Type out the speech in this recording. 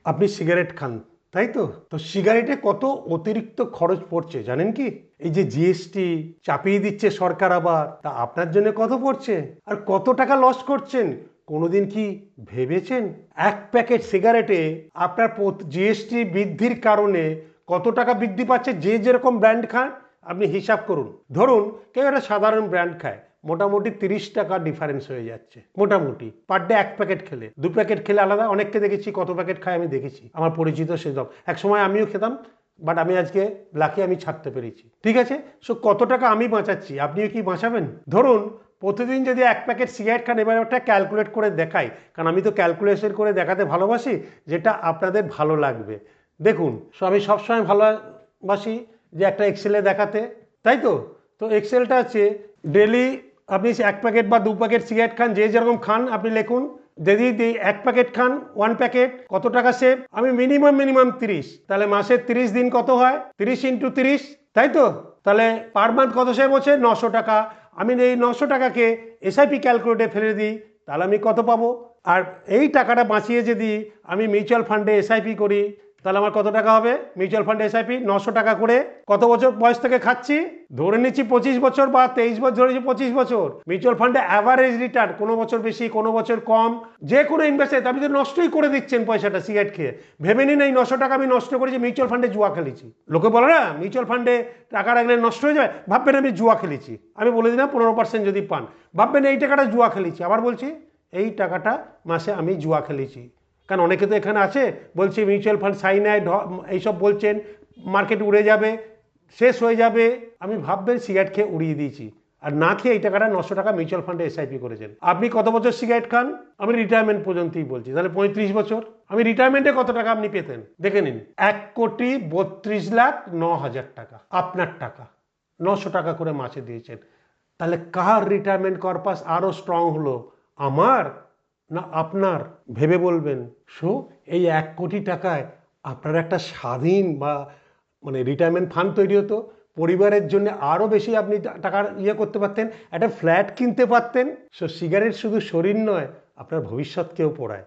আপনি সিগারেট খান, তাই তো? তো সিগারেটে কত অতিরিক্ত খরচ পড়ছে জানেন কি? এই যে জিএসটি চাপিয়ে দিচ্ছে সরকার, আবার তা আপনার জন্য কত পড়ছে আর কত টাকা লস করছেন কোনোদিন কি ভেবেছেন? এক প্যাকেট সিগারেটে আপনার জিএসটি বৃদ্ধির কারণে কত টাকা বৃদ্ধি পাচ্ছে। যে যেরকম ব্র্যান্ড খান আপনি হিসাব করুন। ধরুন কেউ একটা সাধারণ ব্র্যান্ড খায়, মোটামুটি 30 টাকা ডিফারেন্স হয়ে যাচ্ছে মোটামুটি পার ডে। এক প্যাকেট খেলে, দু প্যাকেট খেলে আলাদা। অনেককে দেখেছি কত প্যাকেট খায় আমি দেখেছি, আমার পরিচিত সেসব। এক সময় আমিও খেতাম, বাট আমি আজকে লাকি আমি ছাড়তে পেরেছি। ঠিক আছে, সো কত টাকা আমি বাঁচাচ্ছি, আপনিও কি বাঁচাবেন? ধরুন প্রতিদিন যদি এক প্যাকেট সিগারেট খান, এবার একটা ক্যালকুলেট করে দেখাই, কারণ আমি তো ক্যালকুলেশন করে দেখাতে ভালোবাসি, যেটা আপনাদের ভালো লাগবে। দেখুন, সো আমি সবসময় ভালোবাসি যে একটা এক্সেলে দেখাতে, তাই তো? তো এক্সেলটা হচ্ছে ডেলি আপনি এক প্যাকেট বা দু প্যাকেট সিগারেট খান, যে যেরকম খান আপনি লিখুন। যদি এক প্যাকেট খান, ওয়ান প্যাকেট কত টাকা সেভ, আমি মিনিমাম 30, তাহলে মাসের 30 দিন কত হয়, 30 × 30, তাই তো? তাহলে পার মান্থ কত সেভ হচ্ছে, 900 টাকা। আমি এই 900 টাকাকে এসআইপি ক্যালকুলেটে ফেলে দিই, তাহলে আমি কত পাবো? আর এই টাকাটা বাঁচিয়ে যদি আমি মিউচুয়াল ফান্ডে এসআইপি করি, তাহলে আমার কত টাকা হবে? মিউচুয়াল ফান্ড এসআইপি 900 টাকা করে কত বছর বয়স থেকে খাচ্ছি, ধরে নিচ্ছি 25 বছর বা 23 বছর, ধরেছি 25 বছর। মিউচুয়াল ফান্ডে অ্যাভারেজ রিটার্ন, কোনো বছর বেশি কোনো বছর কম, যে কোনো ইনভেস্টে আপনি তো নষ্টই করে দিচ্ছেন পয়সাটা সিগারেট খেয়ে। ভেবে নিন এই 900 টাকা আমি নষ্ট করেছি, মিউচুয়াল ফান্ডে জুয়া খেলেছি। লোকে বলে না মিউচুয়াল ফান্ডে টাকা রাখলে নষ্ট হয়ে যায়, ভাববেন আমি জুয়া খেলেছি। আমি বলে দিলাম 15% যদি পান, ভাববেন এই টাকাটা জুয়া খেলেছি। আবার বলছি এই টাকাটা মাসে আমি জুয়া খেলেছি। কারণ অনেকে তো এখানে আছে বলছে মিউচুয়াল ফান্ড সাইনাইড এইসব বলছেন, মার্কেট উড়ে যাবে, শেষ হয়ে যাবে। আমি ভাববেন সিগারেট খেয়ে উড়িয়ে দিয়েছি, আর না খেয়ে এই টাকাটা 900 টাকা মিউচুয়াল ফান্ডে এসআইপি করেছেন। আপনি কত বছর সিগারেট খান? আমি রিটায়ারমেন্ট পর্যন্তই বলছি, তাহলে 35 বছর। আমি রিটায়ারমেন্টে কত টাকা আপনি পেতেন দেখে নিন, 1,32,09,000 টাকা আপনার টাকা, 900 টাকা করে মাসে দিয়েছেন। তাহলে কার রিটায়ারমেন্ট কর্পাস আরো স্ট্রং হলো, আমার না আপনার? ভেবে বলবেন। সো এই 1 কোটি টাকায় আপনার একটা স্বাধীন বা মানে রিটায়ারমেন্ট ফান্ড তৈরি হতো, পরিবারের জন্য আরও বেশি আপনি টাকার করতে পারতেন, একটা ফ্ল্যাট কিনতে পারতেন। সো সিগারেট শুধু শরীর নয়, আপনার ভবিষ্যৎকেও পোড়ায়।